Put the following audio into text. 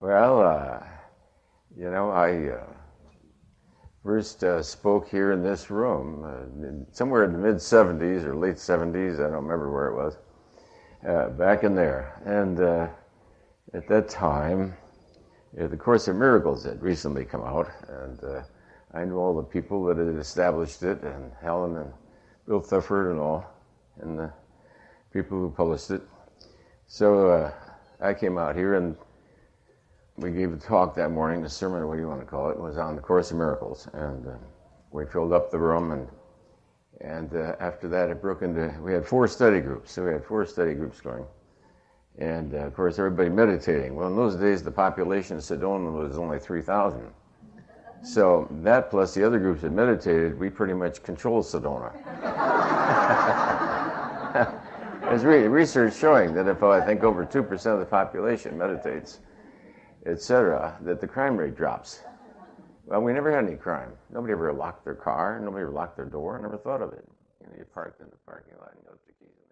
Well, I first spoke here in this room somewhere in the mid 70s or late 70s. I don't remember where it was, back in there. And at that time, the Course of Miracles had recently come out, and I knew all the people that had established it, and Helen and Bill Thufford and all, and the people who published it. So I came out here and we gave a talk that morning, the sermon, what do you want to call it, was on the Course of Miracles. And we filled up the room, and after that it broke into, we had 4 study groups. So we had 4 study groups going. And of course everybody meditating. Well, in those days the population of Sedona was only 3,000. So that plus the other groups that meditated, we pretty much controlled Sedona. There's research showing that if I think over 2% of the population meditates, etc., that the crime rate drops. Well, we never had any crime. Nobody ever locked their car. Nobody ever locked their door. I never thought of it. You parked in the parking lot and you left the keys in